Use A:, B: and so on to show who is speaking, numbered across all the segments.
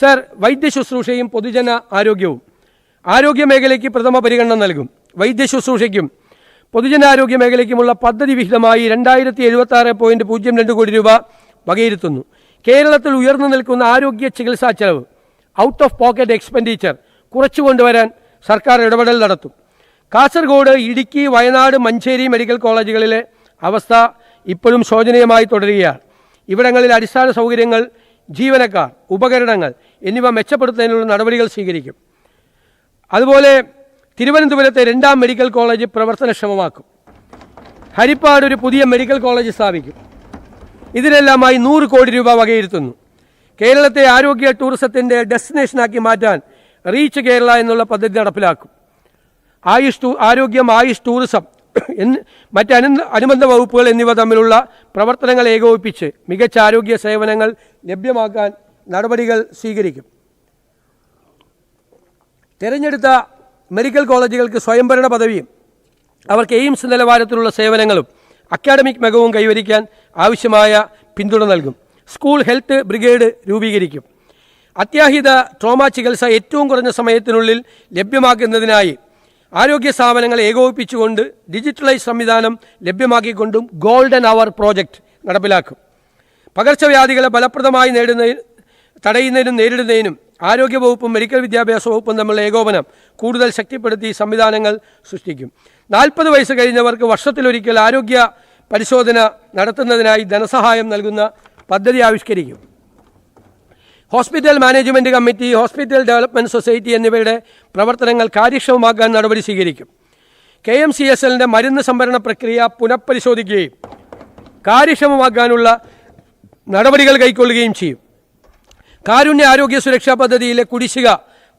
A: Sir, വൈദ്യശുശ്രൂഷയും പൊതുജന ആരോഗ്യവും ആരോഗ്യ മേഖലയ്ക്ക് പ്രഥമ പരിഗണന നൽകും. വൈദ്യശുശ്രൂഷയ്ക്കും പൊതുജനാരോഗ്യ മേഖലയ്ക്കുമുള്ള പദ്ധതി വിഹിതമായി 2076.02 കോടി രൂപ വകയിരുത്തുന്നു. കേരളത്തിൽ ഉയർന്നു നിൽക്കുന്ന ആരോഗ്യ ചികിത്സാ ചെലവ് ഔട്ട് ഓഫ് പോക്കറ്റ് എക്സ്പെൻഡിച്ചർ കുറച്ചു കൊണ്ടുവരാൻ സർക്കാർ ഇടപെടൽ നടത്തും. കാസർഗോഡ്, ഇടുക്കി, വയനാട്, മഞ്ചേരി മെഡിക്കൽ കോളേജുകളിലെ അവസ്ഥ ഇപ്പോഴും ശോചനീയമായി തുടരുകയാണ്. ഇവിടങ്ങളിൽ അടിസ്ഥാന സൗകര്യങ്ങൾ, ജീവനക്കാർ, ഉപകരണങ്ങൾ എന്നിവ മെച്ചപ്പെടുത്തുന്നതിനുള്ള നടപടികൾ സ്വീകരിക്കും. അതുപോലെ തിരുവനന്തപുരത്തെ 2ാം മെഡിക്കൽ കോളേജ് പ്രവർത്തനക്ഷമമാക്കും. ഹരിപ്പാട് ഒരു പുതിയ മെഡിക്കൽ കോളേജ് സ്ഥാപിക്കും. ഇതിനെല്ലാമായി 100 കോടി രൂപ വകയിരുത്തുന്നു. കേരളത്തെ ആരോഗ്യ ടൂറിസത്തിൻ്റെ ഡെസ്റ്റിനേഷനാക്കി മാറ്റാൻ റീച്ച് കേരള എന്നുള്ള പദ്ധതി നടപ്പിലാക്കും. ആരോഗ്യം, ആയുഷ്, ടൂറിസം മറ്റ് അനുബന്ധ വകുപ്പുകൾ എന്നിവ തമ്മിലുള്ള പ്രവർത്തനങ്ങൾ ഏകോപിപ്പിച്ച് മികച്ച ആരോഗ്യ സേവനങ്ങൾ ലഭ്യമാക്കാൻ നടപടികൾ സ്വീകരിക്കും. തിരഞ്ഞെടുത്ത മെഡിക്കൽ കോളേജുകൾക്ക് സ്വയംഭരണ പദവിയും അവർക്ക് എയിംസ് നിലവാരത്തിലുള്ള സേവനങ്ങളും അക്കാഡമിക് മികവും കൈവരിക്കാൻ ആവശ്യമായ പിന്തുണ നൽകും. സ്കൂൾ ഹെൽത്ത് ബ്രിഗേഡ് രൂപീകരിക്കും. അത്യാഹിത ട്രോമ ചികിത്സ ഏറ്റവും കുറഞ്ഞ സമയത്തിനുള്ളിൽ ലഭ്യമാക്കുന്നതിനായി ആരോഗ്യ സ്ഥാപനങ്ങളെ ഏകോപിപ്പിച്ചുകൊണ്ട് ഡിജിറ്റലൈസ് സംവിധാനം ലഭ്യമാക്കിക്കൊണ്ടും ഗോൾഡൻ അവർ പ്രോജക്റ്റ് നടപ്പിലാക്കും. പകർച്ചവ്യാധികളെ ഫലപ്രദമായി തടയുന്നതിനും നേരിടുന്നതിനും ആരോഗ്യവകുപ്പും മെഡിക്കൽ വിദ്യാഭ്യാസ വകുപ്പും തമ്മിലുള്ള ഏകോപനം കൂടുതൽ ശക്തിപ്പെടുത്തി സംവിധാനങ്ങൾ സൃഷ്ടിക്കും. 40 വയസ്സ് കഴിഞ്ഞവർക്ക് വർഷത്തിലൊരിക്കൽ ആരോഗ്യ പരിശോധന നടത്തുന്നതിനായി ധനസഹായം നൽകുന്ന പദ്ധതി ആവിഷ്കരിക്കും. Hospital management committee, hospital development society എന്നിവയുടെ പ്രവർത്തനങ്ങൾ കാര്യക്ഷമമാക്കാൻ നടപടി സ്വീകരിക്കും. KMCSLൻ്റെ മരുന്ന് സംഭരണ പ്രക്രിയ പുനഃപരിശോധിക്കുകയും കാര്യക്ഷമമാക്കാനുള്ള നടപടികൾ കൈക്കൊള്ളുകയും ചെയ്യും. കാരുണ്യ ആരോഗ്യ സുരക്ഷാ പദ്ധതിയിലെ കുടിശ്ശിക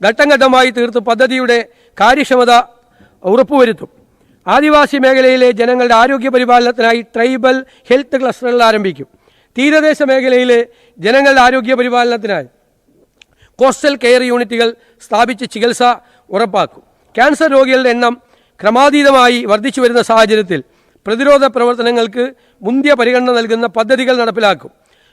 A: ഘട്ടം ഘട്ടമായി തീർത്ത് പദ്ധതിയുടെ കാര്യക്ഷമത ഉറപ്പുവരുത്തും. ആദിവാസി മേഖലയിലെ ജനങ്ങളുടെ ആരോഗ്യ പരിപാലനത്തിനായി ട്രൈബൽ ഹെൽത്ത് ക്ലസ്റ്ററുകൾ ആരംഭിക്കും. തീരദേശ മേഖലയിലെ ജനങ്ങളുടെ ആരോഗ്യ പരിപാലനത്തിനായി കോസ്റ്റൽ കെയർ യൂണിറ്റുകൾ സ്ഥാപിച്ച് ചികിത്സ ഉറപ്പാക്കും. ക്യാൻസർ രോഗികളുടെ എണ്ണം ക്രമാതീതമായി വർദ്ധിച്ചു വരുന്ന സാഹചര്യത്തിൽ പ്രതിരോധ പ്രവർത്തനങ്ങൾക്ക് മുന്തിയ പരിഗണന നൽകുന്ന പദ്ധതികൾ നടപ്പിലാക്കും.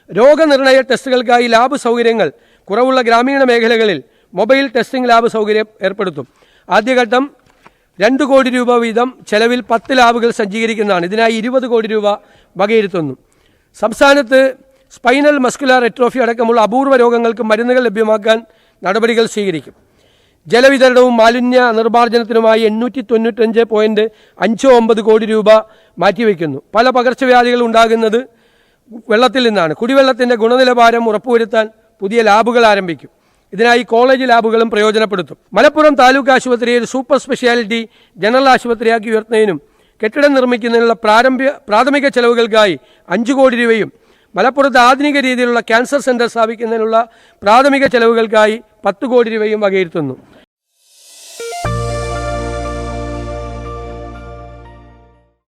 A: രോഗനിർണയ ടെസ്റ്റുകൾക്കായി ലാബ് സൗകര്യങ്ങൾ കുറവുള്ള ഗ്രാമീണ മേഖലകളിൽ മൊബൈൽ ടെസ്റ്റിംഗ് ലാബ് സൗകര്യം ഏർപ്പെടുത്തും. ആദ്യഘട്ടം 2 കോടി രൂപ വീതം ചെലവിൽ 10 ലാബുകൾ സജ്ജീകരിക്കുന്നതാണ്. ഇതിനായി 20 കോടി രൂപ വകയിരുത്തുന്നു. സംസ്ഥാനത്ത് സ്പൈനൽ മസ്കുലാർ എട്രോഫി അടക്കമുള്ള അപൂർവ രോഗങ്ങൾക്ക് മരുന്നുകൾ ലഭ്യമാക്കാൻ നടപടികൾ സ്വീകരിക്കും. ജലവിതരണവും മാലിന്യ നിർമ്മാർജ്ജനത്തിനുമായി 895.59 കോടി രൂപ മാറ്റിവെക്കുന്നു. പല പകർച്ചവ്യാധികൾ ഉണ്ടാകുന്നത് വെള്ളത്തിൽ നിന്നാണ്. കുടിവെള്ളത്തിൻ്റെ ഗുണനിലവാരം ഉറപ്പുവരുത്താൻ പുതിയ ലാബുകൾ ആരംഭിക്കും. ഇതിനായി കോളേജ് ലാബുകളും പ്രയോജനപ്പെടുത്തും. മലപ്പുറം താലൂക്ക് ആശുപത്രിയെ ഒരു സൂപ്പർ സ്പെഷ്യാലിറ്റി ജനറൽ ആശുപത്രിയാക്കി ഉയർത്തുന്നതിനും കെട്ടിടം നിർമ്മിക്കുന്നതിനുള്ള പ്രാഥമിക ചെലവുകൾക്കായി 5 കോടി രൂപയും മലപ്പുറത്ത് ആധുനിക രീതിയിലുള്ള ക്യാൻസർ സെൻറ്റർ സ്ഥാപിക്കുന്നതിനുള്ള പ്രാഥമിക ചെലവുകൾക്കായി 10 കോടി രൂപയും വകയിരുത്തുന്നു.